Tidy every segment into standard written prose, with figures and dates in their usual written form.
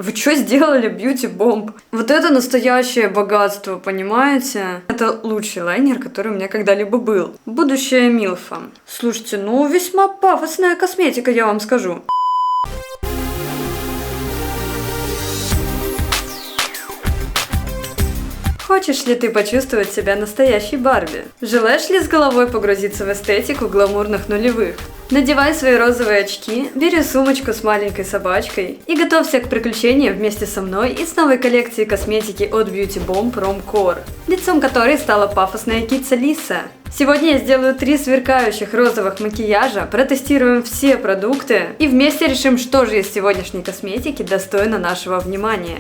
Вы что сделали, Beauty Bomb? Вот это настоящее богатство, понимаете? Это лучший лайнер, который у меня когда-либо был. Будущая Милфа. Слушайте, ну весьма пафосная косметика, я вам скажу. Хочешь ли ты почувствовать себя настоящей Барби? Желаешь ли с головой погрузиться в эстетику гламурных нулевых? Надевай свои розовые очки, бери сумочку с маленькой собачкой и готовься к приключениям вместе со мной и с новой коллекцией косметики от Beauty Bomb Rom Core, лицом которой стала пафосная кица Лиса. Сегодня я сделаю 3 сверкающих розовых макияжа, протестируем все продукты и вместе решим, что же из сегодняшней косметики достойно нашего внимания.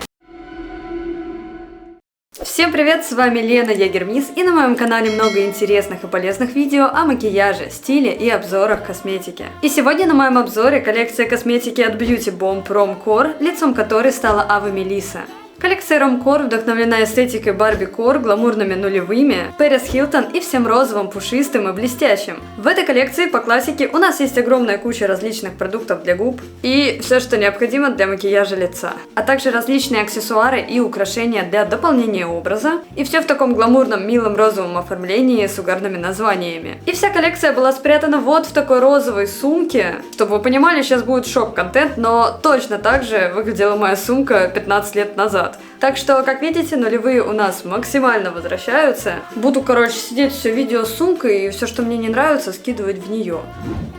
Всем привет, с вами Лена Ягермис, и на моем канале много интересных и полезных видео о макияже, стиле и обзорах косметики. И сегодня на моем обзоре коллекция косметики от Beauty Bomb Rom Core, лицом которой стала Ава Мелисса. Коллекция Rom Core вдохновлена эстетикой Барби Кор, гламурными нулевыми, Пэрис Хилтон и всем розовым, пушистым и блестящим. В этой коллекции по классике у нас есть огромная куча различных продуктов для губ и все, что необходимо для макияжа лица, а также различные аксессуары и украшения для дополнения образа, и все в таком гламурном, милом розовом оформлении с угарными названиями. И вся коллекция была спрятана вот в такой розовой сумке. Чтобы вы понимали, сейчас будет шок-контент, но точно так же выглядела моя сумка 15 лет назад. Так что, как видите, нулевые у нас максимально возвращаются. Буду, короче, сидеть все видео с сумкой и все, что мне не нравится, скидывать в нее.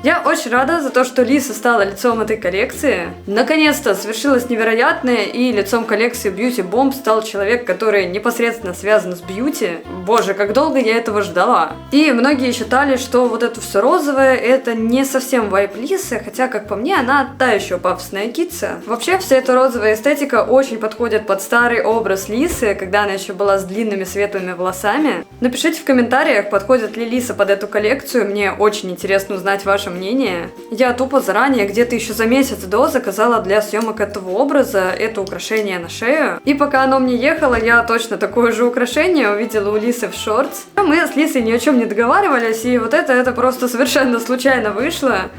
Я очень рада за то, что Лиса стала лицом этой коллекции. Наконец-то свершилось невероятное, и лицом коллекции Beauty Bomb стал человек, который непосредственно связан с бьюти. Боже, как долго я этого ждала. И многие считали, что вот это все розовое, это не совсем вайб Лисы, хотя, как по мне, она та еще пафосная кица. Вообще, вся эта розовая эстетика очень подходит под старый образ Лисы, когда она еще была с длинными светлыми волосами. Напишите в комментариях, подходит ли Лиса под эту коллекцию, мне очень интересно узнать ваше мнение. Я тупо заранее, где-то еще за месяц до, заказала для съемок этого образа это украшение на шею. И пока оно мне ехало, я точно такое же украшение увидела у Лисы в шортс. Мы с Лисой ни о чем не договаривались, и вот это просто совершенно случайно вышло.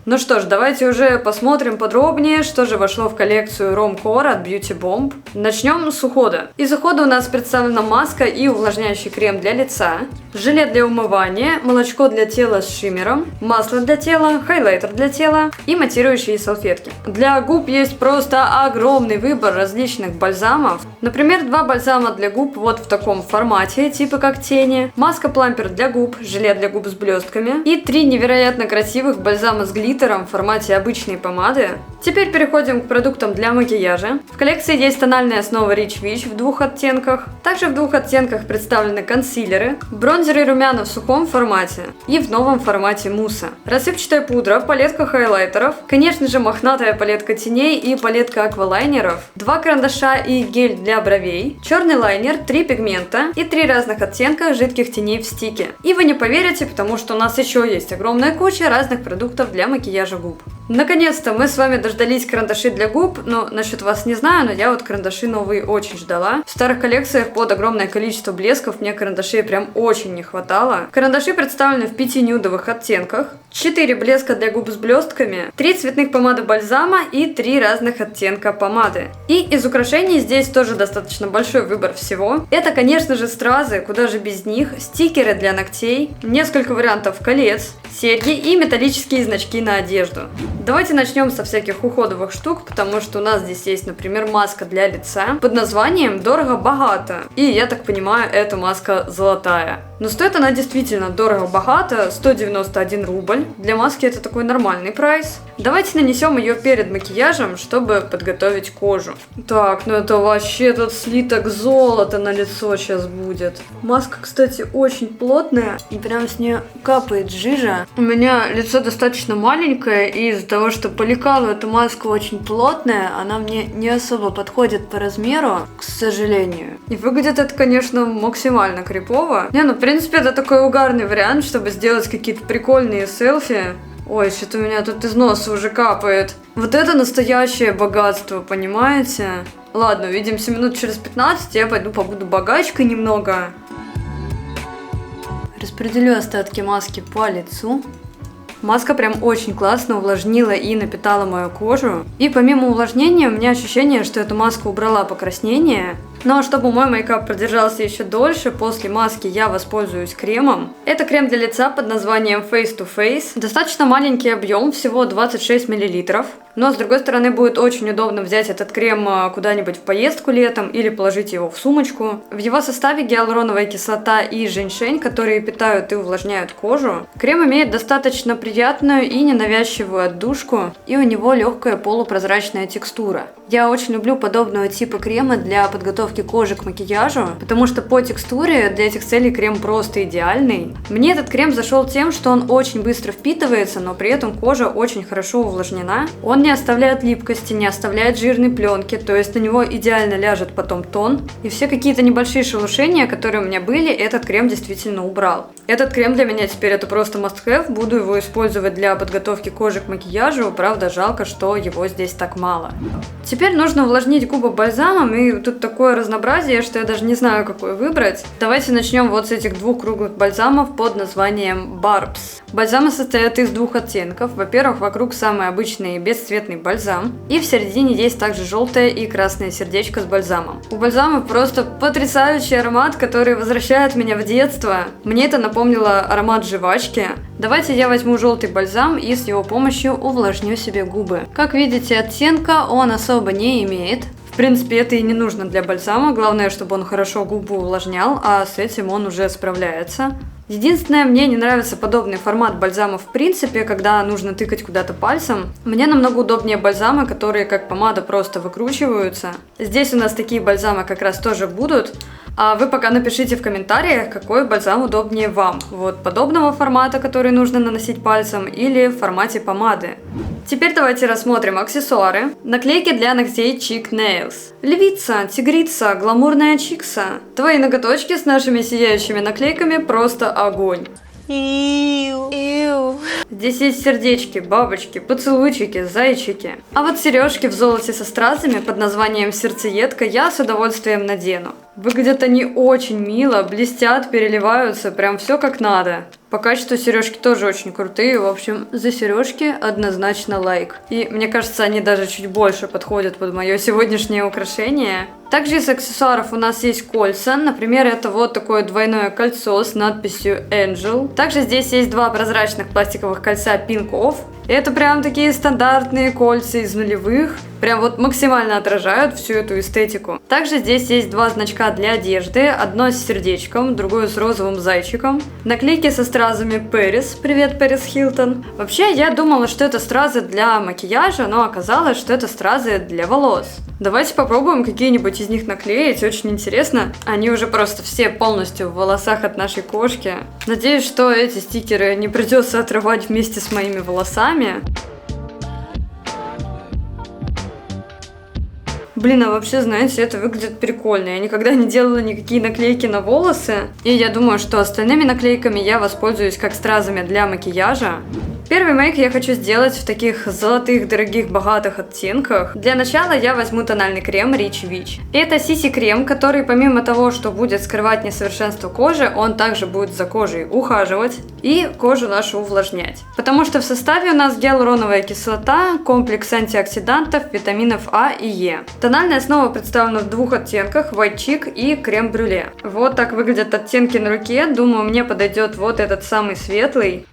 Ну что ж, давайте уже посмотрим подробнее, что же вошло в коллекцию Rom Core от Beauty Bomb. Начнем с ухода. Из ухода у нас представлена маска и увлажняющий крем для лица, желе для умывания, молочко для тела с шиммером, масло для тела, хайлайтер для тела и матирующие салфетки. Для губ есть просто огромный выбор различных бальзамов. Например, 2 бальзама для губ вот в таком формате, типа как тени, маска-плампер для губ, желе для губ с блестками и 3 невероятно красивых бальзама с глиттером в формате обычной помады. Теперь переходим к продуктам для макияжа. В коллекции есть тональная основа Rich Witch в 2 оттенках. Также в 2 оттенках представлены консилеры, бронзеры и румяна в сухом формате и в новом формате мусса, рассыпчатая пудра, палетка хайлайтеров, конечно же мохнатая палетка теней и палетка аквалайнеров, 2 карандаша и гель для бровей, черный лайнер, 3 пигмента и 3 разных оттенка жидких теней в стике. И вы не поверите, потому что у нас еще есть огромная куча разных продуктов для макияжа губ. Наконец-то мы с вами дождались карандашей для губ, но насчет вас не знаю, но я вот карандаши новые очень ждала. В старых коллекциях под огромное количество блесков мне карандашей прям очень не хватало. Карандаши представлены в 5 нюдовых оттенках, 4 блеска для губ с блестками, 3 цветных помады бальзама и 3 разных оттенка помады. И из украшений здесь тоже достаточно большой выбор всего. Это, конечно же, стразы, куда же без них, стикеры для ногтей, несколько вариантов колец, серьги и металлические значки на одежду. Давайте начнем со всяких уходовых штук, потому что у нас здесь есть, например, маска для лица под названием «Дорого-богато». И, я так понимаю, эта маска золотая. Но стоит она действительно дорого-богато, 191 рубль. Для маски это такой нормальный прайс. Давайте нанесем ее перед макияжем, чтобы подготовить кожу. Так, ну это вообще тут слиток золота на лицо сейчас будет. Маска, кстати, очень плотная, и прям с нее капает жижа. У меня лицо достаточно маленькое, и из-за того, что по лекалу эта маска очень плотная, она мне не особо подходит по размеру, к сожалению. И выглядит это, конечно, максимально крипово. Не, ну в принципе это такой угарный вариант, чтобы сделать какие-то прикольные селфи. Ой, что-то у меня тут из носа уже капает. Вот это настоящее богатство, понимаете? Ладно, увидимся минут через 15, я пойду побуду богачкой немного. Распределю остатки маски по лицу. Маска прям очень классно увлажнила и напитала мою кожу. И помимо увлажнения, у меня ощущение, что эта маска убрала покраснение. Но чтобы мой мейкап продержался еще дольше, после маски я воспользуюсь кремом. Это крем для лица под названием Face to Face. Достаточно маленький объем, всего 26 мл. Но с другой стороны будет очень удобно взять этот крем куда-нибудь в поездку летом или положить его в сумочку. В его составе гиалуроновая кислота и женьшень, которые питают и увлажняют кожу. Крем имеет достаточно приятную и ненавязчивую отдушку, и у него легкая полупрозрачная текстура. Я очень люблю подобного типа крема для подготовки кожи к макияжу, потому что по текстуре для этих целей крем просто идеальный. Мне этот крем зашел тем, что он очень быстро впитывается, но при этом кожа очень хорошо увлажнена. Он не оставляет липкости, не оставляет жирной пленки, то есть на него идеально ляжет потом тон. И все какие-то небольшие шелушения, которые у меня были, этот крем действительно убрал. Этот крем для меня теперь это просто must-have, буду его использовать для подготовки кожи к макияжу, правда жалко, что его здесь так мало. Теперь нужно увлажнить губы бальзамом, и тут такое разнообразие, что я даже не знаю, какой выбрать. Давайте начнем вот с этих двух круглых бальзамов под названием Barbs. Бальзамы состоят из двух оттенков. Во-первых, вокруг самый обычный бесцветный бальзам, и в середине есть также желтое и красное сердечко с бальзамом. У бальзама просто потрясающий аромат, который возвращает меня в детство. Мне это напомнило аромат жвачки. Давайте я возьму желтый бальзам и с его помощью увлажню себе губы. Как видите, оттенка он особо не имеет. В принципе, это и не нужно для бальзама, главное, чтобы он хорошо губы увлажнял, а с этим он уже справляется. Единственное, мне не нравится подобный формат бальзама в принципе, когда нужно тыкать куда-то пальцем. Мне намного удобнее бальзамы, которые как помада просто выкручиваются. Здесь у нас такие бальзамы как раз тоже будут. А вы пока напишите в комментариях, какой бальзам удобнее вам. Вот подобного формата, который нужно наносить пальцем, или в формате помады. Теперь давайте рассмотрим аксессуары. Наклейки для ногтей Chic Nails. Львица, тигрица, гламурная чикса. Твои ноготочки с нашими сияющими наклейками просто огонь. Здесь есть сердечки, бабочки, поцелуйчики, зайчики. А вот сережки в золоте со стразами под названием сердцеедка я с удовольствием надену. Выглядят они очень мило, блестят, переливаются, прям все как надо. По качеству сережки тоже очень крутые, в общем, за сережки однозначно лайк. И мне кажется, они даже чуть больше подходят под мое сегодняшнее украшение. Также из аксессуаров у нас есть кольца, например, это вот такое двойное кольцо с надписью Angel. Также здесь есть два прозрачных пластиковых кольца Pink Off. Это прям такие стандартные кольца из нулевых, прям вот максимально отражают всю эту эстетику. Также здесь есть два значка для одежды, одно с сердечком, другое с розовым зайчиком. Наклейки со стразами Пэрис, привет Пэрис Хилтон. Вообще я думала, что это стразы для макияжа, но оказалось, что это стразы для волос. Давайте попробуем какие-нибудь из них наклеить, очень интересно. Они уже просто все полностью в волосах от нашей кошки. Надеюсь, что эти стикеры не придется отрывать вместе с моими волосами. Блин, а вообще, знаете, это выглядит прикольно. Я никогда не делала никакие наклейки на волосы. И я думаю, что остальными наклейками я воспользуюсь как стразами для макияжа. Первый мейк я хочу сделать в таких золотых, дорогих, богатых оттенках. Для начала я возьму тональный крем Rich Witch. Это CC-крем, который помимо того, что будет скрывать несовершенство кожи, он также будет за кожей ухаживать и кожу нашу увлажнять. Потому что в составе у нас гиалуроновая кислота, комплекс антиоксидантов, витаминов А и Е. Тональная основа представлена в двух оттенках, White Chic и крем-брюле. Вот так выглядят оттенки на руке. Думаю, мне подойдет вот этот самый светлый.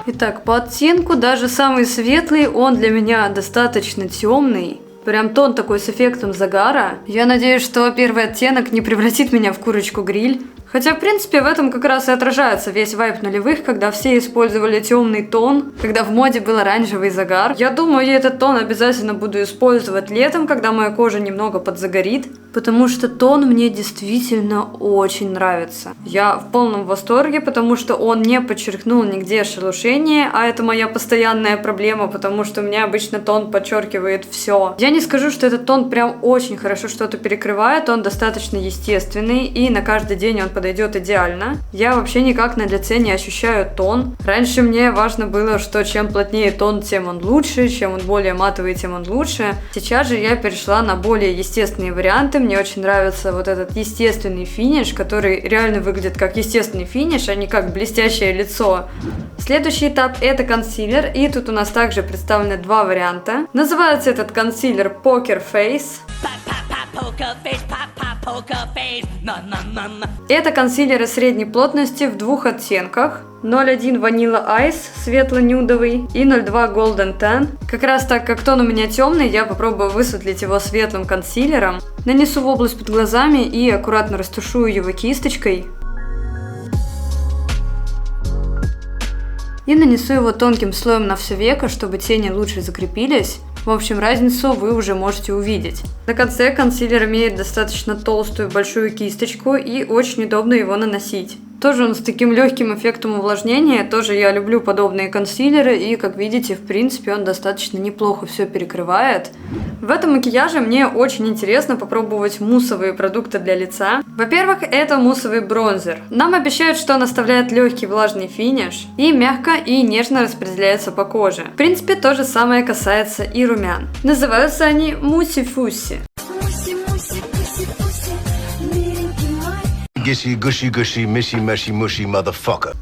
Итак, по оттенку даже самый светлый, он для меня достаточно темный. Прям тон такой с эффектом загара. Я надеюсь, что первый оттенок не превратит меня в курочку-гриль. Хотя, в принципе, в этом как раз и отражается весь вайб нулевых, когда все использовали темный тон, когда в моде был оранжевый загар. Я думаю, я этот тон обязательно буду использовать летом, когда моя кожа немного подзагорит, потому что тон мне действительно очень нравится. Я в полном восторге, потому что он не подчеркнул нигде шелушение, а это моя постоянная проблема, потому что у меня обычно тон подчеркивает все. Я не скажу, что этот тон прям очень хорошо что-то перекрывает, он достаточно естественный, и на каждый день он подойдет подойдет идеально. Я вообще никак на лице не ощущаю тон. Раньше мне важно было, что чем плотнее тон, тем он лучше, чем он более матовый, тем он лучше. Сейчас же я перешла на более естественные варианты. Мне очень нравится вот этот естественный финиш, который реально выглядит как естественный финиш, а не как блестящее лицо. Следующий этап — это консилер, и тут у нас также представлены два варианта. Называется этот консилер Poker Face. Это консилеры средней плотности в двух оттенках. 01 Vanilla Ice светло-нюдовый и 02 Golden Tan. Как раз так как тон у меня темный, я попробую высветлить его светлым консилером. Нанесу в область под глазами и аккуратно растушую его кисточкой. И нанесу его тонким слоем на все веко, чтобы тени лучше закрепились. В общем, разницу вы уже можете увидеть. На конце консилер имеет достаточно толстую большую кисточку и очень удобно его наносить. Тоже он с таким легким эффектом увлажнения, тоже я люблю подобные консилеры, и как видите, в принципе, он достаточно неплохо все перекрывает. В этом макияже мне очень интересно попробовать муссовые продукты для лица. Во-первых, это муссовый бронзер. Нам обещают, что он оставляет легкий влажный финиш и мягко и нежно распределяется по коже. В принципе, то же самое касается и румян. Называются они Мусси-Фусси.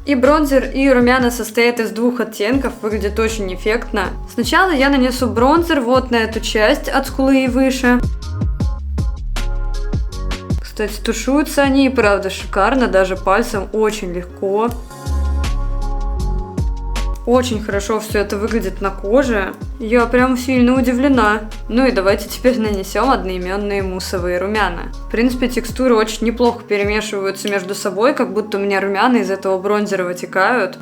И бронзер, и румяна состоят из двух оттенков, выглядит очень эффектно. Сначала я нанесу бронзер вот на эту часть от скулы и выше. Кстати, тушуются они, правда, шикарно, даже пальцем очень легко. Очень хорошо все это выглядит на коже. Я прям сильно удивлена. Ну и давайте теперь нанесем одноименные муссовые румяна. В принципе, текстуры очень неплохо перемешиваются между собой, как будто у меня румяна из этого бронзера вытекают.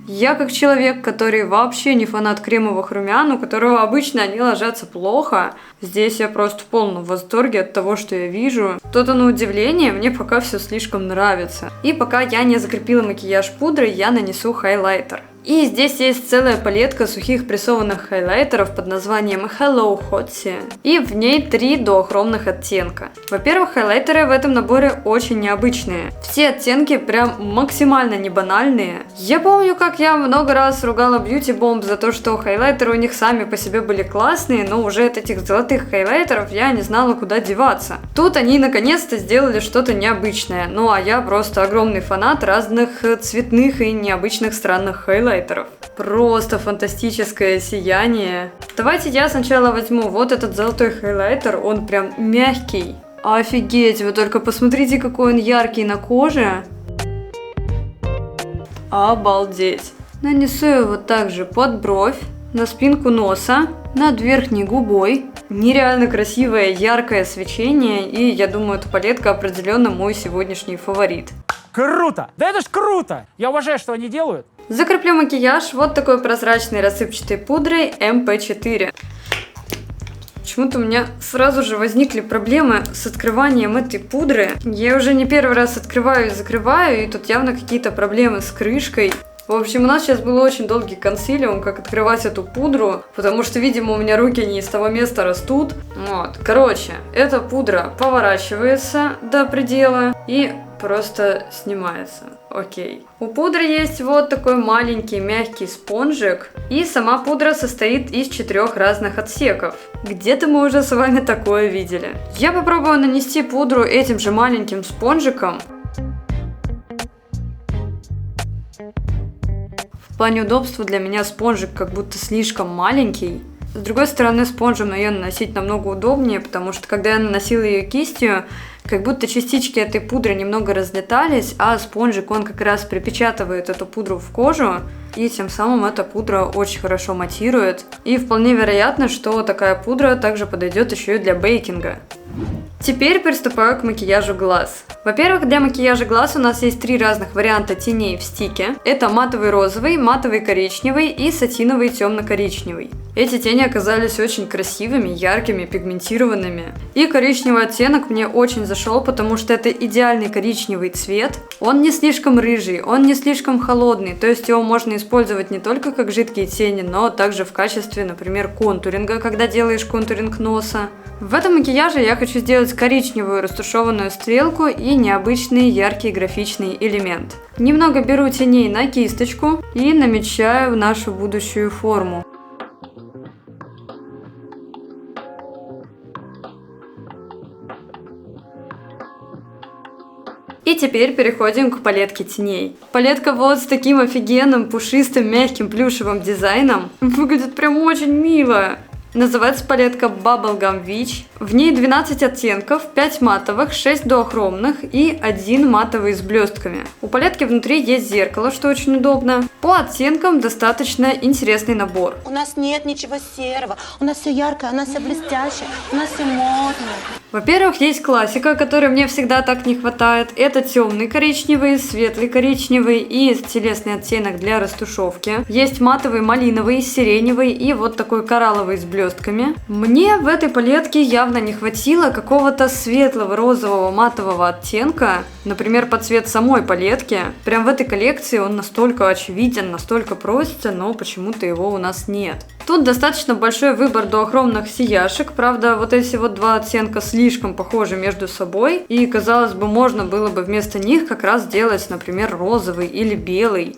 Я как человек, который вообще не фанат кремовых румян, у которого обычно они ложатся плохо, здесь я просто в полном восторге от того, что я вижу. То-то на удивление, мне пока все слишком нравится. И пока я не закрепила макияж пудрой, я нанесу хайлайтер. И здесь есть целая палетка сухих прессованных хайлайтеров под названием Hello Hottie. И в ней 3 дуохромных оттенка. Во-первых, хайлайтеры в этом наборе очень необычные. Все оттенки прям максимально не банальные. Я помню, как я много раз ругала Beauty Bomb за то, что хайлайтеры у них сами по себе были классные, но уже от этих золотых хайлайтеров я не знала, куда деваться. Тут они наконец-то сделали что-то необычное. Ну а я просто огромный фанат разных цветных и необычных странных хайлайтеров. Просто фантастическое сияние. Давайте я сначала возьму вот этот золотой хайлайтер, он прям мягкий. Офигеть, вы только посмотрите, какой он яркий на коже. Обалдеть. Нанесу его также под бровь, на спинку носа, над верхней губой. Нереально красивое яркое свечение, и я думаю, эта палетка определенно мой сегодняшний фаворит. Круто! Да это ж круто! Я уважаю, что они делают. Закреплю макияж вот такой прозрачной рассыпчатой пудрой MP4. Почему-то у меня сразу же возникли проблемы с открыванием этой пудры. Я уже не первый раз открываю и закрываю, и тут явно какие-то проблемы с крышкой. В общем, у нас сейчас был очень долгий консилиум, как открывать эту пудру, потому что, видимо, у меня руки не из того места растут. Вот. Короче, эта пудра поворачивается до предела и просто снимается. Окей. У пудры есть вот такой маленький мягкий спонжик, и сама пудра состоит из 4 разных отсеков. Где-то мы уже с вами такое видели. Я попробую нанести пудру этим же маленьким спонжиком. В плане удобства для меня спонжик как будто слишком маленький. С другой стороны, спонжем ее наносить намного удобнее, потому что когда я наносила ее кистью, как будто частички этой пудры немного разлетались, а спонжик, он как раз припечатывает эту пудру в кожу, и тем самым эта пудра очень хорошо матирует. И вполне вероятно, что такая пудра также подойдет еще и для бейкинга. Теперь приступаю к макияжу глаз. Во-первых, для макияжа глаз у нас есть 3 разных варианта теней в стике. Это матовый розовый, матовый коричневый и сатиновый темно-коричневый. Эти тени оказались очень красивыми, яркими, пигментированными. И коричневый оттенок мне очень зашел, потому что это идеальный коричневый цвет. Он не слишком рыжий, он не слишком холодный, то есть его можно использовать не только как жидкие тени, но также в качестве, например, контуринга, когда делаешь контуринг носа. В этом макияже я хочу сделать коричневую растушеванную стрелку и необычный яркий графичный элемент. Немного беру теней на кисточку и намечаю нашу будущую форму. И теперь переходим к палетке теней. Палетка вот с таким офигенным, пушистым, мягким, плюшевым дизайном. Выглядит прям очень мило. Называется палетка Bubblegum Witch. В ней 12 оттенков, 5 матовых, 6 дуохромных и 1 матовый с блестками. У палетки внутри есть зеркало, что очень удобно. По оттенкам достаточно интересный набор. У нас нет ничего серого, у нас все яркое, у нас все блестящее, у нас все модное. Во-первых, есть классика, которой мне всегда так не хватает. Это темный коричневый, светлый коричневый и телесный оттенок для растушевки. Есть матовый, малиновый, сиреневый и вот такой коралловый с блестками. Мне в этой палетке явно не хватило какого-то светлого розового матового оттенка, например, под цвет самой палетки. Прям в этой коллекции он настолько очевиден, настолько просится, но почему-то его у нас нет. Тут достаточно большой выбор дуохромных сияшек, правда, вот эти вот два оттенка слишком похожи между собой, и, казалось бы, можно было бы вместо них как раз сделать, например, розовый или белый.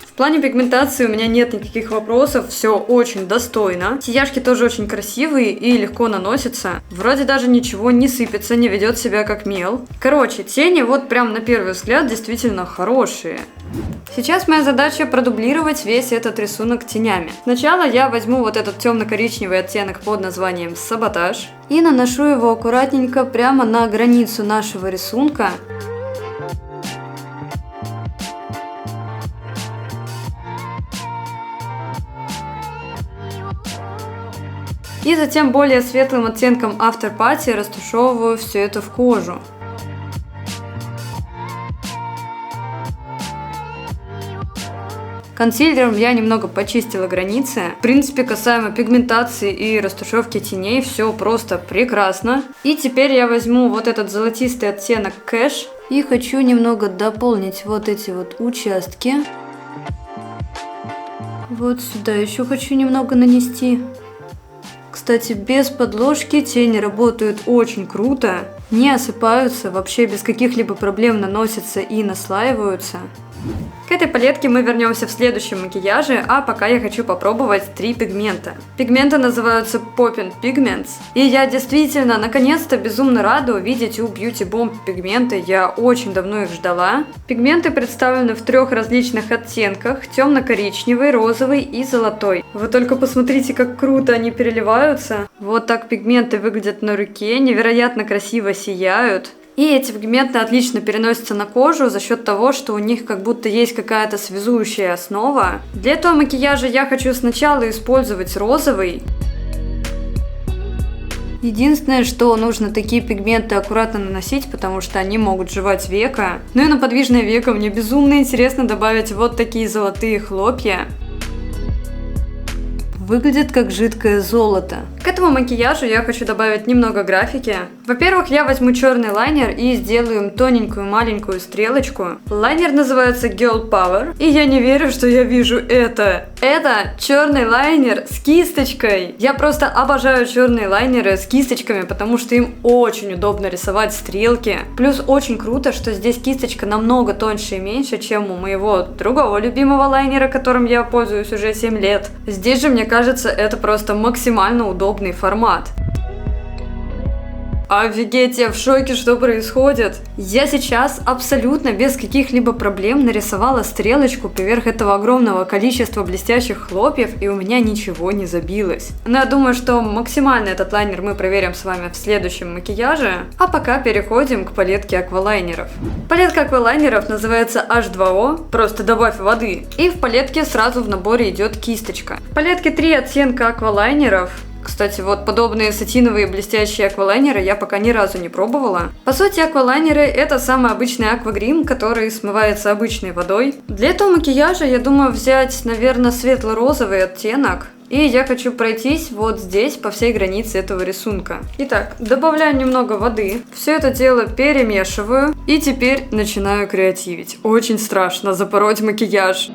В плане пигментации у меня нет никаких вопросов, все очень достойно. Сияшки тоже очень красивые и легко наносятся. Вроде даже ничего не сыпется, не ведет себя как мел. Короче, тени вот прям на первый взгляд действительно хорошие. Сейчас моя задача продублировать весь этот рисунок тенями. Сначала я возьму вот этот темно-коричневый оттенок под названием Саботаж и наношу его аккуратненько прямо на границу нашего рисунка. И затем более светлым оттенком After Party растушевываю все это в кожу. Консилером я немного почистила границы. В принципе, касаемо пигментации и растушевки теней, все просто прекрасно. И теперь я возьму вот этот золотистый оттенок Cash и хочу немного дополнить вот эти вот участки. Вот сюда еще хочу немного нанести. Кстати, без подложки тени работают очень круто, не осыпаются, вообще без каких-либо проблем наносятся и наслаиваются. К этой палетке мы вернемся в следующем макияже, а пока я хочу попробовать 3 пигмента. Пигменты называются Popping Pigments, и я действительно наконец-то безумно рада увидеть у Beauty Bomb пигменты, я очень давно их ждала. Пигменты представлены в 3 различных оттенках: темно-коричневый, розовый и золотой. Вы только посмотрите, как круто они переливаются. Вот так пигменты выглядят на руке, невероятно красиво сияют. И эти пигменты отлично переносятся на кожу за счет того, что у них как будто есть какая-то связующая основа. Для этого макияжа я хочу сначала использовать розовый. Единственное, что нужно такие пигменты аккуратно наносить, потому что они могут жевать веко. Ну и на подвижное веко мне безумно интересно добавить вот такие золотые хлопья. Выглядит как жидкое золото. К этому макияжу я хочу добавить немного графики. Во-первых, я возьму черный лайнер и сделаю им тоненькую маленькую стрелочку. Лайнер называется Girl Power, и я не верю, что я вижу это. Это черный лайнер с кисточкой. Я просто обожаю черные лайнеры с кисточками, потому что им очень удобно рисовать стрелки. Плюс очень круто, что здесь кисточка намного тоньше и меньше, чем у моего другого любимого лайнера, которым я пользуюсь уже 7 лет. Здесь же, мне кажется, это просто максимально удобный формат. Офигеть, я в шоке, что происходит. Я сейчас абсолютно без каких-либо проблем нарисовала стрелочку поверх этого огромного количества блестящих хлопьев, и у меня ничего не забилось. Но я думаю, что максимально этот лайнер мы проверим с вами в следующем макияже. А пока переходим к палетке аквалайнеров. Палетка аквалайнеров называется H2O, просто добавь воды. И в палетке сразу в наборе идет кисточка. В палетке 3 оттенка аквалайнеров. Кстати, вот подобные сатиновые блестящие аквалайнеры я пока ни разу не пробовала. По сути, аквалайнеры — это самый обычный аквагрим, который смывается обычной водой. Для этого макияжа я думаю взять, наверное, светло-розовый оттенок. И я хочу пройтись вот здесь по всей границе этого рисунка. Итак, добавляю немного воды, все это дело перемешиваю и теперь начинаю креативить. Очень страшно запороть макияж.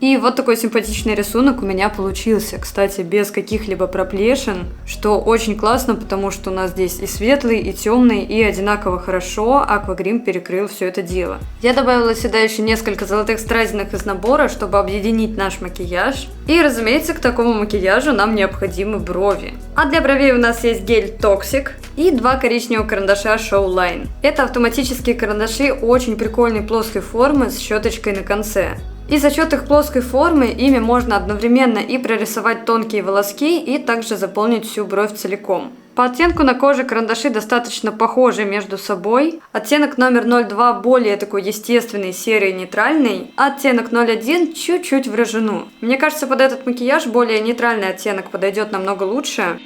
И вот такой симпатичный рисунок у меня получился, кстати, без каких-либо проплешин, что очень классно, потому что у нас здесь и светлый, и темный, и одинаково хорошо аквагрим перекрыл все это дело. Я добавила сюда еще несколько золотых стразинок из набора, чтобы объединить наш макияж. И, разумеется, к такому макияжу нам необходимы брови. А для бровей у нас есть гель Toxic и два коричневых карандаша Show Line. Это автоматические карандаши очень прикольной плоской формы с щеточкой на конце. И за счет их плоской формы ими можно одновременно и прорисовать тонкие волоски, и также заполнить всю бровь целиком. По оттенку на коже карандаши достаточно похожи между собой. Оттенок номер 02 более такой естественный, серый, нейтральный, а оттенок 01 чуть-чуть в рыжину. Мне кажется, под этот макияж более нейтральный оттенок подойдет намного лучше.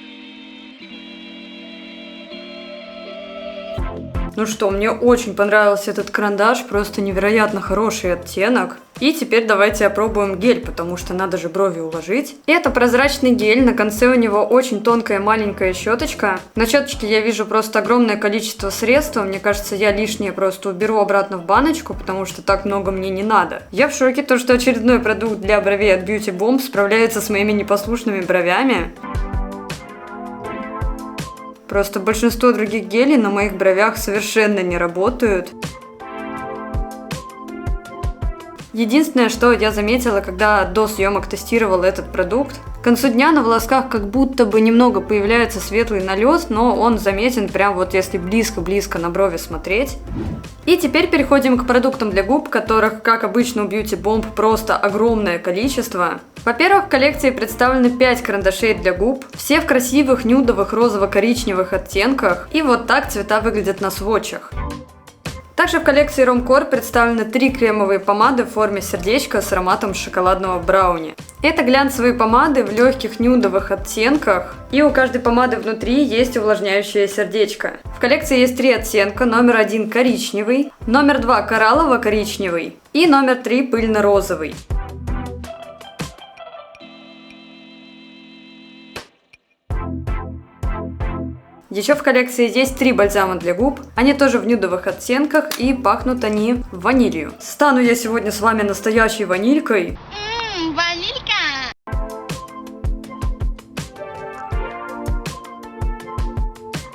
Ну что, мне очень понравился этот карандаш, просто невероятно хороший оттенок. И теперь давайте опробуем гель, потому что надо же брови уложить. Это прозрачный гель, на конце у него очень тонкая маленькая щеточка. На щеточке я вижу просто огромное количество средства, мне кажется, я лишнее просто уберу обратно в баночку, потому что так много мне не надо. Я в шоке, то что очередной продукт для бровей от Beauty Bomb справляется с моими непослушными бровями. Просто большинство других гелей на моих бровях совершенно не работают. Единственное, что я заметила, когда до съемок тестировала этот продукт, к концу дня на волосках как будто бы немного появляется светлый налет, но он заметен прям вот если близко-близко на брови смотреть. И теперь переходим к продуктам для губ, которых, как обычно у Beauty Bomb, просто огромное количество. Во-первых, в коллекции представлены 5 карандашей для губ, все в красивых нюдовых розово-коричневых оттенках, и вот так цвета выглядят на свотчах. Также в коллекции Ромкор представлены 3 кремовые помады в форме сердечка с ароматом шоколадного брауни. Это глянцевые помады в легких нюдовых оттенках, и у каждой помады внутри есть увлажняющее сердечко. В коллекции есть 3 оттенка: номер 1 коричневый, номер 2 кораллово-коричневый и номер 3 пыльно-розовый. Еще в коллекции есть 3 бальзама для губ, они тоже в нюдовых оттенках и пахнут они ванилью. Стану я сегодня с вами настоящей ванилькой. Ванилька!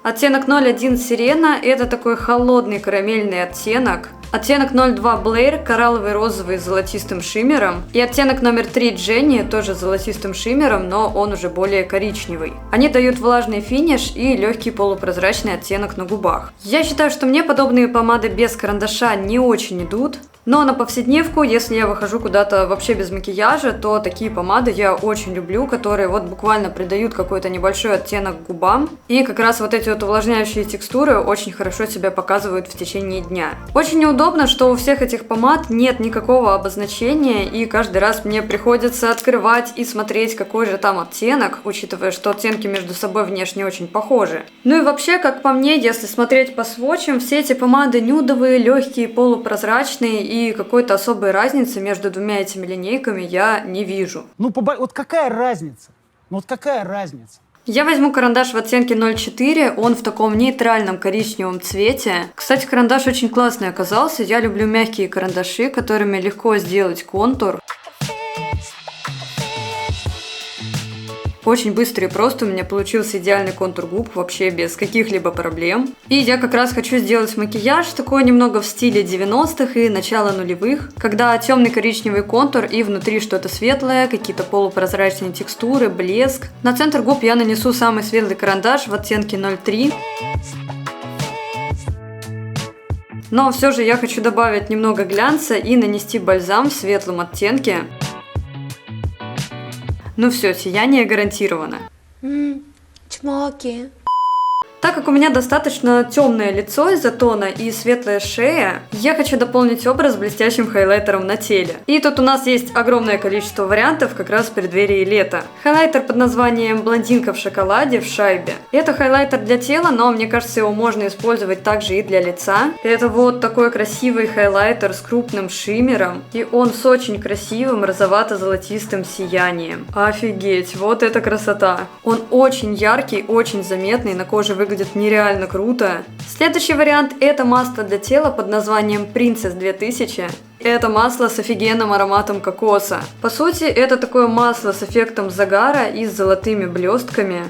Оттенок 01 Сирена – это такой холодный карамельный оттенок. Оттенок 02 Blair – коралловый розовый с золотистым шиммером. И оттенок номер 3 Jenny – тоже с золотистым шиммером, но он уже более коричневый. Они дают влажный финиш и легкий полупрозрачный оттенок на губах. Я считаю, что мне подобные помады без карандаша не очень идут. Но на повседневку, если я выхожу куда-то вообще без макияжа, то такие помады я очень люблю, которые вот буквально придают какой-то небольшой оттенок губам. И как раз вот эти вот увлажняющие текстуры очень хорошо себя показывают в течение дня. Очень неудобно, что у всех этих помад нет никакого обозначения, и каждый раз мне приходится открывать и смотреть, какой же там оттенок, учитывая, что оттенки между собой внешне очень похожи. Ну и вообще, как по мне, если смотреть по свотчам, все эти помады нюдовые, легкие, полупрозрачные, и какой-то особой разницы между двумя этими линейками я не вижу. Ну, вот какая разница? Ну, вот какая разница? Я возьму карандаш в оттенке 04, он в таком нейтральном коричневом цвете. Кстати, карандаш очень классный оказался, я люблю мягкие карандаши, которыми легко сделать контур. Очень быстро и просто у меня получился идеальный контур губ, вообще без каких-либо проблем. И я как раз хочу сделать макияж такой немного в стиле 90-х и начала нулевых, когда темный коричневый контур и внутри что-то светлое, какие-то полупрозрачные текстуры, блеск. На центр губ я нанесу самый светлый карандаш в оттенке 03. Но все же я хочу добавить немного глянца и нанести бальзам в светлом оттенке. Ну все, сияние гарантировано. Чмоки. Так как у меня достаточно темное лицо из-за тона и светлая шея, я хочу дополнить образ блестящим хайлайтером на теле. И тут у нас есть огромное количество вариантов как раз в преддверии лета. Хайлайтер под названием «Блондинка в шоколаде» в шайбе. Это хайлайтер для тела, но мне кажется, его можно использовать также и для лица. Это вот такой красивый хайлайтер с крупным шиммером, и он с очень красивым розовато-золотистым сиянием. Офигеть, вот это красота! Он очень яркий, очень заметный, на коже выглядит нереально круто. Следующий вариант — это маска для тела под названием Princess 2000. Это масло с офигенным ароматом кокоса. По сути, это такое масло с эффектом загара и с золотыми блестками.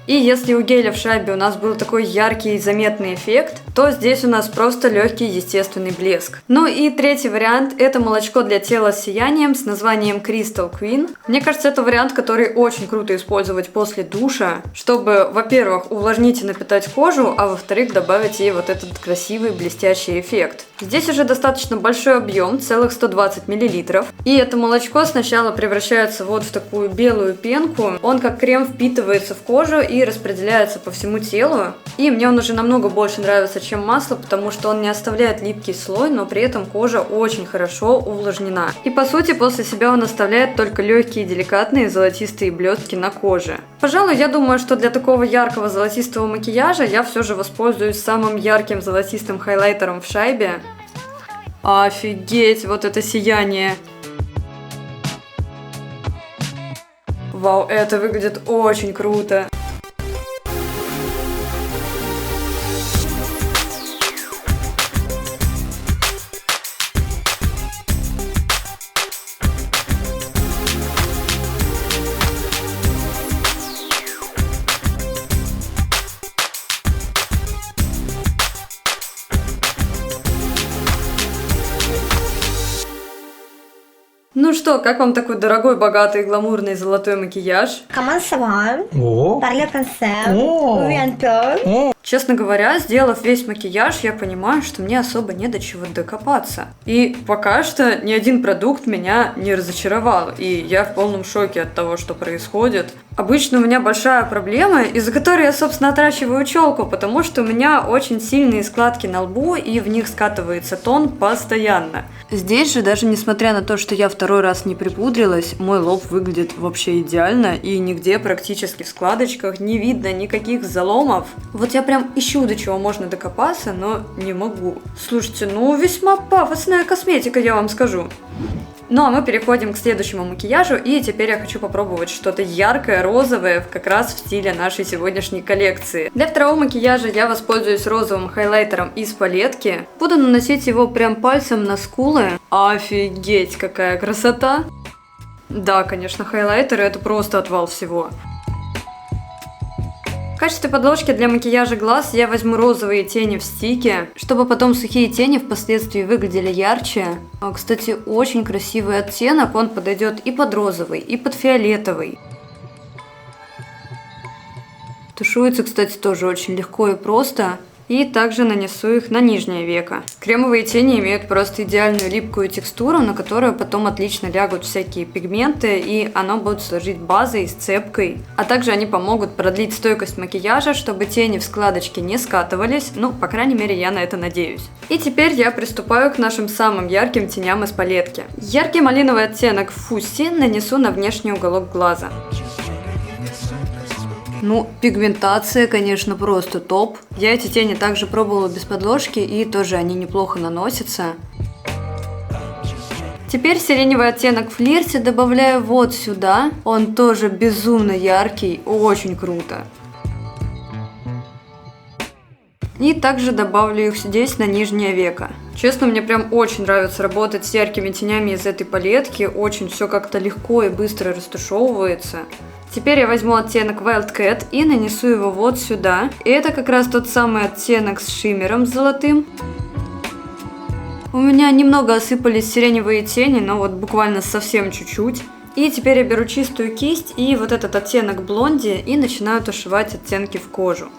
И если у геля в шайбе у нас был такой яркий и заметный эффект, то здесь у нас просто легкий естественный блеск. Ну и третий вариант – это молочко для тела с сиянием с названием Crystal Queen. Мне кажется, это вариант, который очень круто использовать после душа, чтобы, во-первых, увлажнить и напитать кожу, а во-вторых, добавить ей вот этот красивый блестящий эффект. Здесь уже достаточно большой объем, целых 120 мл. И это молочко сначала превращается вот в такую белую пенку. Он как крем впитывается в кожу и распределяется по всему телу. И мне он уже намного больше нравится, чем масло, потому что он не оставляет липкий слой, но при этом кожа очень хорошо увлажнена. И по сути, после себя он оставляет только легкие, деликатные золотистые блестки на коже. Пожалуй, я думаю, что для такого яркого золотистого макияжа я все же воспользуюсь самым ярким золотистым хайлайтером в шайбе. Офигеть, вот это сияние! Вау, это выглядит очень круто! Ну что, как вам такой дорогой, богатый, гламурный золотой макияж? Comment ça va? О, Parlez français? Oui, un peu. Честно говоря, сделав весь макияж, я понимаю, что мне особо не до чего докопаться. И пока что ни один продукт меня не разочаровал, и я в полном шоке от того, что происходит. Обычно у меня большая проблема, из-за которой я, собственно, отращиваю челку, потому что у меня очень сильные складки на лбу, и в них скатывается тон постоянно. Здесь же, даже несмотря на то, что я второй раз не припудрилась, мой лоб выглядит вообще идеально, и нигде практически в складочках не видно никаких заломов. Вот я прям ищу, до чего можно докопаться, но не могу. Слушайте, ну весьма пафосная косметика, я вам скажу. Ну а мы переходим к следующему макияжу, и теперь я хочу попробовать что-то яркое, розовое, как раз в стиле нашей сегодняшней коллекции. Для второго макияжа я воспользуюсь розовым хайлайтером из палетки. Буду наносить его прям пальцем на скулы. Офигеть, какая красота! Да, конечно, хайлайтеры это просто отвал всего. В качестве подложки для макияжа глаз я возьму розовые тени в стике, чтобы потом сухие тени впоследствии выглядели ярче. Кстати, очень красивый оттенок, он подойдет и под розовый, и под фиолетовый. Тушуется, кстати, тоже очень легко и просто. И также нанесу их на нижнее веко. Кремовые тени имеют просто идеальную липкую текстуру, на которую потом отлично лягут всякие пигменты, и оно будет служить базой, сцепкой. А также они помогут продлить стойкость макияжа, чтобы тени в складочке не скатывались, ну, по крайней мере, я на это надеюсь. И теперь я приступаю к нашим самым ярким теням из палетки. Яркий малиновый оттенок Фусси нанесу на внешний уголок глаза. Ну, пигментация, конечно, просто топ. Я эти тени также пробовала без подложки, и тоже они неплохо наносятся. Теперь сиреневый оттенок Флирте добавляю вот сюда. Он тоже безумно яркий, очень круто. И также добавлю их здесь на нижнее веко. Честно, мне прям очень нравится работать с яркими тенями из этой палетки. Очень все как-то легко и быстро растушевывается. Теперь я возьму оттенок Wildcat и нанесу его вот сюда. И это как раз тот самый оттенок с шиммером золотым. У меня немного осыпались сиреневые тени, но вот буквально совсем чуть-чуть. И теперь я беру чистую кисть и вот этот оттенок блонди и начинаю тушевать оттенки в кожу.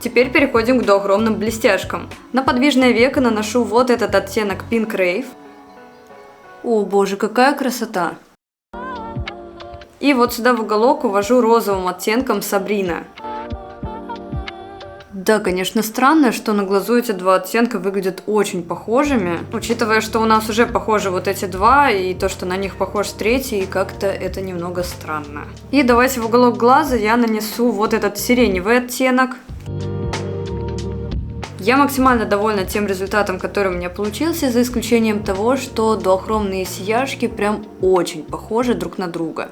Теперь переходим к доогромным блестяшкам. На подвижное веко наношу вот этот оттенок Pink Rave. О боже, какая красота! И вот сюда в уголок увожу розовым оттенком Sabrina. Да, конечно, странно, что на глазу эти два оттенка выглядят очень похожими. Учитывая, что у нас уже похожи вот эти два, и то, что на них похож третий, как-то это немного странно. И давайте в уголок глаза я нанесу вот этот сиреневый оттенок. Я максимально довольна тем результатом, который у меня получился, за исключением того, что дуохромные сияшки прям очень похожи друг на друга.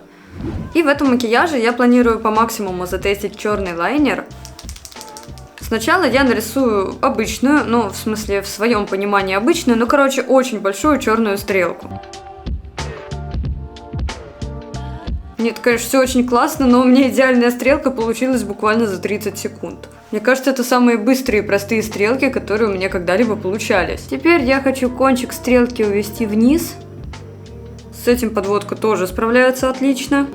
И в этом макияже я планирую по максимуму затестить черный лайнер. Сначала я нарисую обычную, ну, в смысле, в своем понимании обычную, ну, короче, очень большую черную стрелку. Нет, конечно, все очень классно, но у меня идеальная стрелка получилась буквально за 30 секунд. Мне кажется, это самые быстрые и простые стрелки, которые у меня когда-либо получались. Теперь я хочу кончик стрелки увести вниз. С этим подводка тоже справляется отлично.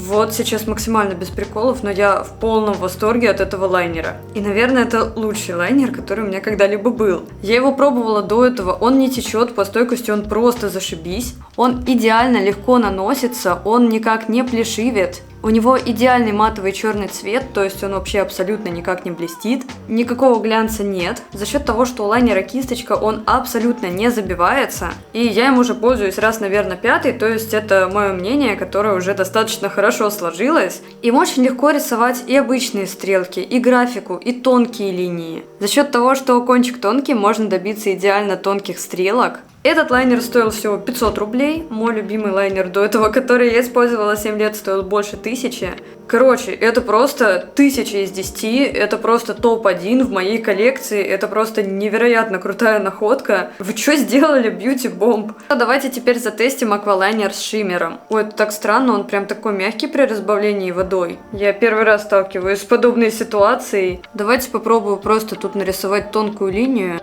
Вот сейчас максимально без приколов, но я в полном восторге от этого лайнера. И, наверное, это лучший лайнер, который у меня когда-либо был. Я его пробовала до этого, он не течет, по стойкости он просто зашибись. Он идеально легко наносится, он никак не плешивит. У него идеальный матовый черный цвет, то есть он вообще абсолютно никак не блестит. Никакого глянца нет. За счет того, что у лайнера кисточка, он абсолютно не забивается. И я им уже пользуюсь раз, наверное, пятый, то есть это мое мнение, которое уже достаточно хорошо сложилось. Им очень легко рисовать и обычные стрелки, и графику, и тонкие линии. За счет того, что кончик тонкий, можно добиться идеально тонких стрелок. Этот лайнер стоил всего 500 рублей. Мой любимый лайнер до этого, который я использовала 7 лет, стоил больше 1000. Короче, это просто 1000 из 10. Это просто топ-1 в моей коллекции. Это просто невероятно крутая находка. Вы что сделали, Beauty Bomb? Давайте теперь затестим аквалайнер с шиммером. Ой, это так странно, он прям такой мягкий при разбавлении водой. Я первый раз сталкиваюсь с подобной ситуацией. Давайте попробую просто тут нарисовать тонкую линию.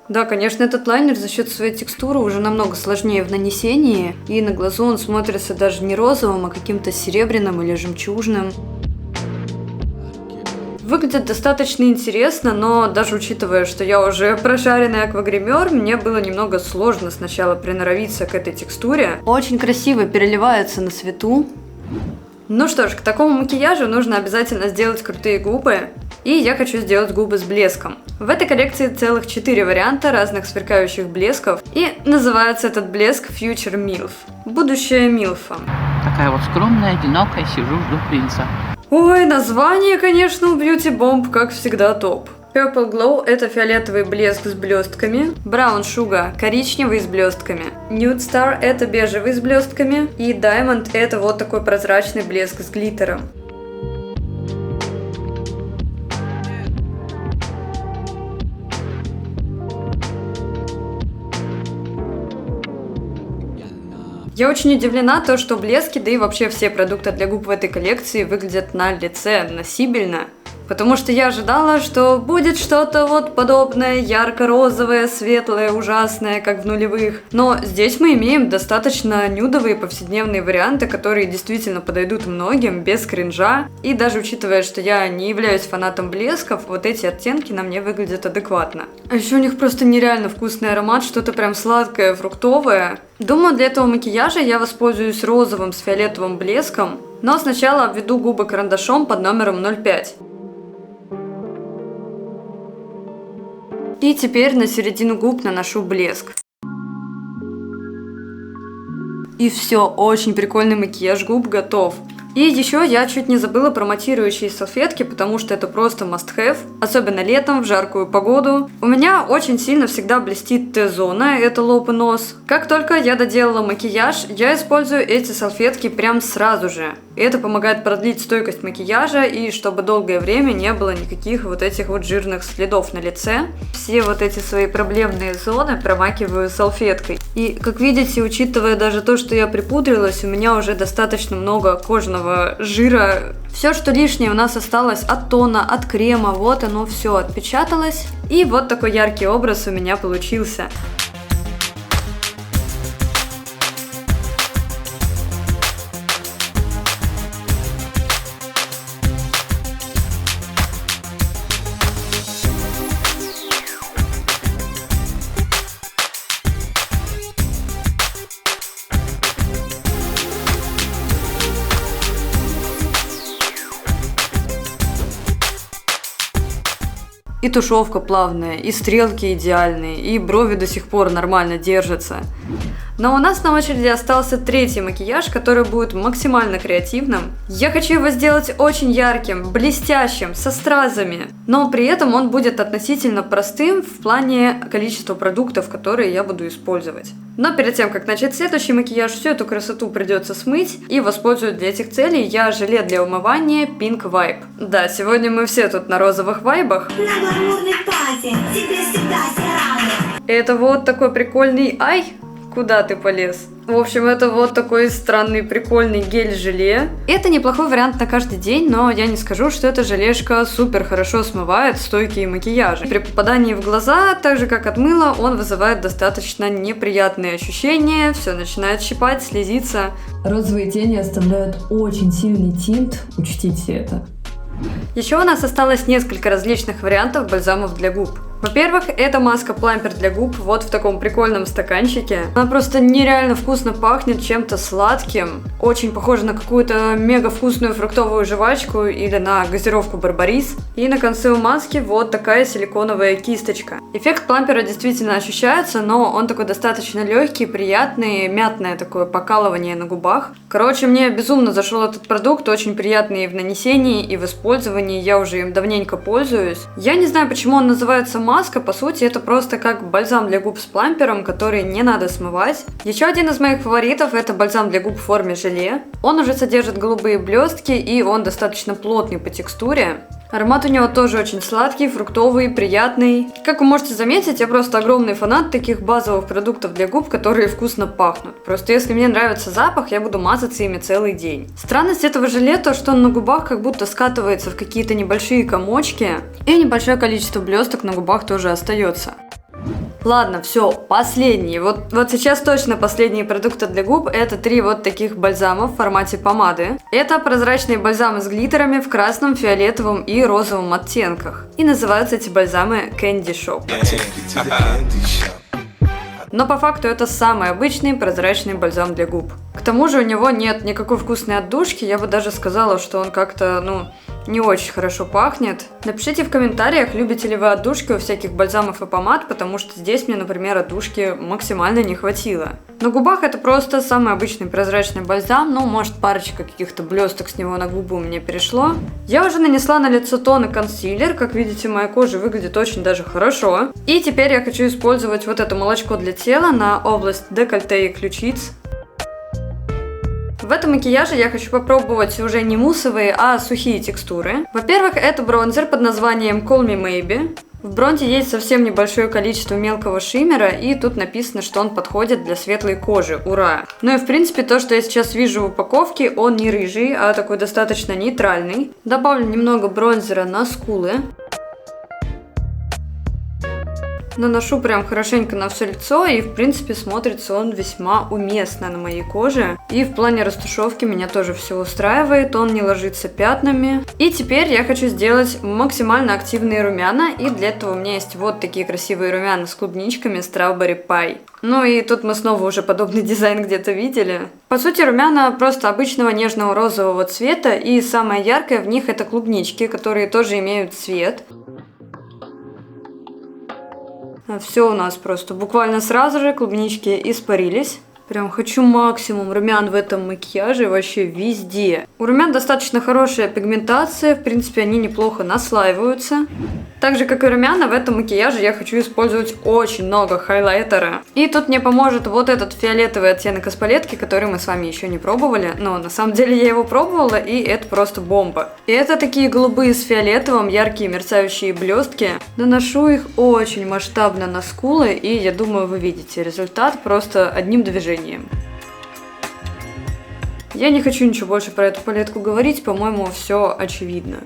Да, конечно, этот лайнер за счет своей текстуры уже намного сложнее в нанесении, и на глазу он смотрится даже не розовым, а каким-то серебряным или жемчужным. Выглядит достаточно интересно, но даже учитывая, что я уже прошаренный аквагример, мне было немного сложно сначала приноровиться к этой текстуре. Очень красиво переливается на свету. Ну что ж, к такому макияжу нужно обязательно сделать крутые губы. И я хочу сделать губы с блеском. В этой коллекции целых 4 варианта разных сверкающих блесков. И называется этот блеск Future Milf. Будущая милфа. Такая вот скромная, одинокая, сижу, жду принца. Ой, название, конечно, у Beauty Bomb, как всегда, топ. Purple Glow – это фиолетовый блеск с блестками. Brown Sugar – коричневый с блестками. Nude Star – это бежевый с блестками. И Diamond – это вот такой прозрачный блеск с глиттером. Я очень удивлена то, что блески, да и вообще все продукты для губ в этой коллекции выглядят на лице носибельно. Потому что я ожидала, что будет что-то вот подобное, ярко-розовое, светлое, ужасное, как в нулевых. Но здесь мы имеем достаточно нюдовые повседневные варианты, которые действительно подойдут многим, без кринжа. И даже учитывая, что я не являюсь фанатом блесков, вот эти оттенки на мне выглядят адекватно. А еще у них просто нереально вкусный аромат, что-то прям сладкое, фруктовое. Думаю, для этого макияжа я воспользуюсь розовым с фиолетовым блеском, но сначала обведу губы карандашом под номером 05. И теперь на середину губ наношу блеск. И все, очень прикольный макияж губ готов. И еще я чуть не забыла про матирующие салфетки, потому что это просто must-have, особенно летом, в жаркую погоду. У меня очень сильно всегда блестит Т-зона, это лоб и нос. Как только я доделала макияж, я использую эти салфетки прям сразу же. Это помогает продлить стойкость макияжа и чтобы долгое время не было никаких вот этих вот жирных следов на лице. Все вот эти свои проблемные зоны промакиваю салфеткой. И как видите, учитывая даже то, что я припудрилась, у меня уже достаточно много кожного жира. Все, что лишнее у нас осталось от тона, от крема, вот оно все отпечаталось. И вот такой яркий образ у меня получился. И тушевка плавная, и стрелки идеальные, и брови до сих пор нормально держатся. Но у нас на очереди остался третий макияж, который будет максимально креативным. Я хочу его сделать очень ярким, блестящим, со стразами, но при этом он будет относительно простым в плане количества продуктов, которые я буду использовать. Но перед тем, как начать следующий макияж, всю эту красоту придется смыть, и воспользуюсь для этих целей я желе для умывания Pink Vibe. Да, сегодня мы все тут на розовых вайбах. На гламурной пати тебе всегда все равны. Это вот такой прикольный... Ай! Куда ты полез? В общем, это вот такой странный прикольный гель-желе. Это неплохой вариант на каждый день, но я не скажу, что эта желешка супер хорошо смывает стойкие макияжи. При попадании в глаза, так же как от мыла, он вызывает достаточно неприятные ощущения, все начинает щипать, слезиться. Розовые тени оставляют очень сильный тинт, учтите это. Еще у нас осталось несколько различных вариантов бальзамов для губ. Во-первых, это маска-плампер для губ вот в таком прикольном стаканчике. Она просто нереально вкусно пахнет чем-то сладким. Очень похожа на какую-то мега вкусную фруктовую жвачку или на газировку Барбарис. И на конце у маски вот такая силиконовая кисточка. Эффект плампера действительно ощущается, но он такой достаточно легкий, приятный, мятное такое покалывание на губах. Короче, мне безумно зашел этот продукт, очень приятный и в нанесении, и в использовании. Я уже им давненько пользуюсь. Я не знаю, почему он называется маска, по сути, это просто как бальзам для губ с плампером, который не надо смывать. Еще один из моих фаворитов — это бальзам для губ в форме желе. Он уже содержит голубые блестки, и он достаточно плотный по текстуре. Аромат у него тоже очень сладкий, фруктовый, приятный. Как вы можете заметить, я просто огромный фанат таких базовых продуктов для губ, которые вкусно пахнут. Просто если мне нравится запах, я буду мазаться ими целый день. Странность этого желе то, что он на губах как будто скатывается в какие-то небольшие комочки, и небольшое количество блесток на губах тоже остается. Ладно, все, последние. Вот сейчас точно последние продукты для губ. Это 3 вот таких бальзама в формате помады. Это прозрачные бальзамы с глиттерами в красном, фиолетовом и розовом оттенках. И называются эти бальзамы Candy Shop. Но по факту это самый обычный прозрачный бальзам для губ. К тому же у него нет никакой вкусной отдушки, я бы даже сказала, что он как-то, не очень хорошо пахнет. Напишите в комментариях, любите ли вы отдушки у всяких бальзамов и помад, потому что здесь мне, например, отдушки максимально не хватило. На губах это просто самый обычный прозрачный бальзам, может парочка каких-то блесток с него на губу у меня перешло. Я уже нанесла на лицо тон и консилер, как видите, моя кожа выглядит очень даже хорошо. И теперь я хочу использовать вот это молочко для тела на область декольте и ключиц. В этом макияже я хочу попробовать уже не муссовые, а сухие текстуры. Во-первых, это бронзер под названием Call Me Maybe. В бронзе есть совсем небольшое количество мелкого шиммера, и тут написано, что он подходит для светлой кожи. Ура! Ну и в принципе то, что я сейчас вижу в упаковке, он не рыжий, а такой достаточно нейтральный. Добавлю немного бронзера на скулы. Наношу прям хорошенько на все лицо, и в принципе смотрится он весьма уместно на моей коже. И в плане растушевки меня тоже все устраивает, он не ложится пятнами. И теперь я хочу сделать максимально активные румяна, и для этого у меня есть вот такие красивые румяна с клубничками Strawberry Pie. Ну и тут мы снова уже подобный дизайн где-то видели. По сути, румяна просто обычного нежного розового цвета, и самое яркое в них это клубнички, которые тоже имеют цвет. Все у нас просто буквально сразу же клубнички испарились. Прям хочу максимум румян в этом макияже вообще везде. У румян достаточно хорошая пигментация, в принципе они неплохо наслаиваются. Так же как и румяна, в этом макияже я хочу использовать очень много хайлайтера. И тут мне поможет вот этот фиолетовый оттенок из палетки, который мы с вами еще не пробовали. Но на самом деле я его пробовала, и это просто бомба. И это такие голубые с фиолетовым, яркие мерцающие блестки. Наношу их очень масштабно на скулы, и я думаю, вы видите результат просто одним движением. Я не хочу ничего больше про эту палетку говорить, по-моему, все очевидно.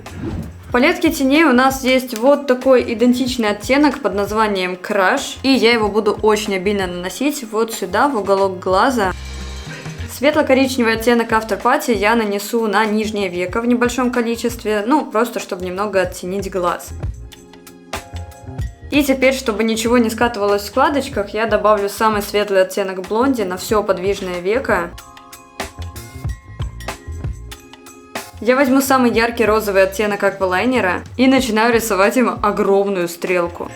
В палетке теней у нас есть вот такой идентичный оттенок под названием Crush, и я его буду очень обильно наносить вот сюда, в уголок глаза. Светло-коричневый оттенок After Party я нанесу на нижнее веко в небольшом количестве, просто чтобы немного оттенить глаз. И теперь, чтобы ничего не скатывалось в складочках, я добавлю самый светлый оттенок блонди на все подвижное веко. Я возьму самый яркий розовый оттенок аквалайнера и начинаю рисовать им огромную стрелку.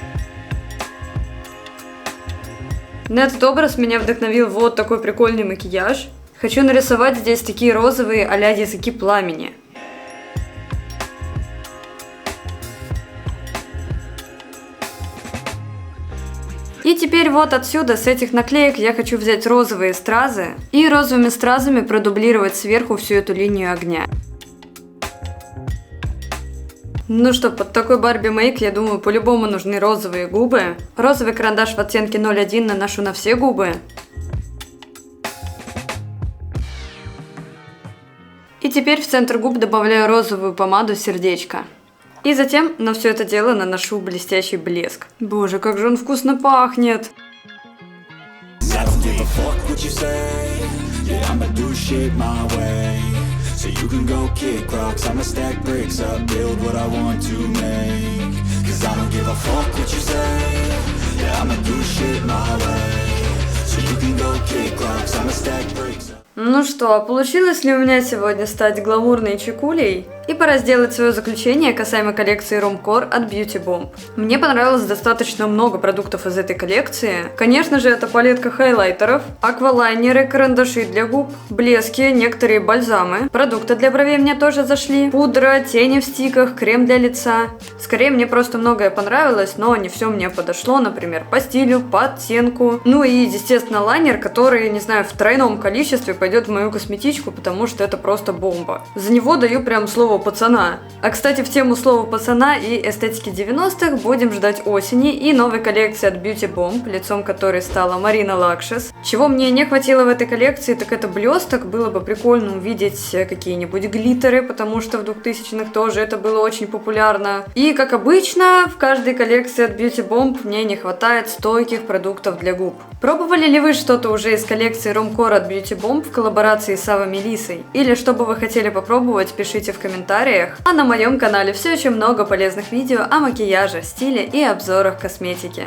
На этот образ меня вдохновил вот такой прикольный макияж. Хочу нарисовать здесь такие розовые а-ля языки пламени. И теперь вот отсюда, с этих наклеек, я хочу взять розовые стразы и розовыми стразами продублировать сверху всю эту линию огня. Ну что, под такой Барби мейк, я думаю, по-любому нужны розовые губы. Розовый карандаш в оттенке 01 наношу на все губы. И теперь в центр губ добавляю розовую помаду сердечко. И затем на все это дело наношу блестящий блеск. Боже, как же он вкусно пахнет! Ну что, получилось ли у меня сегодня стать гламурной чекулей? И пора сделать свое заключение касаемо коллекции Rom-Core от Beauty Bomb. Мне понравилось достаточно много продуктов из этой коллекции. Конечно же, это палетка хайлайтеров, аквалайнеры, карандаши для губ, блески, некоторые бальзамы. Продукты для бровей мне тоже зашли. Пудра, тени в стиках, крем для лица. Скорее, мне просто многое понравилось, но не все мне подошло, например, по стилю, по оттенку. Ну и, естественно, лайнер, который, не знаю, в тройном количестве пойдет в мою косметичку, потому что это просто бомба. За него даю прям слово пацана. А кстати, в тему слова пацана и эстетики 90-х будем ждать осени и новой коллекции от Beauty Bomb, лицом которой стала Марина Лакшес. Чего мне не хватило в этой коллекции, так это блесток. Было бы прикольно увидеть какие-нибудь глиттеры, потому что в 2000-х тоже это было очень популярно. И, как обычно, в каждой коллекции от Beauty Bomb мне не хватает стойких продуктов для губ. Пробовали ли вы что-то уже из коллекции Rom-Core от Beauty Bomb в коллаборации с Ава Мелиссой? Или что бы вы хотели попробовать, пишите в комментариях. А на моем канале все еще много полезных видео о макияже, стиле и обзорах косметики.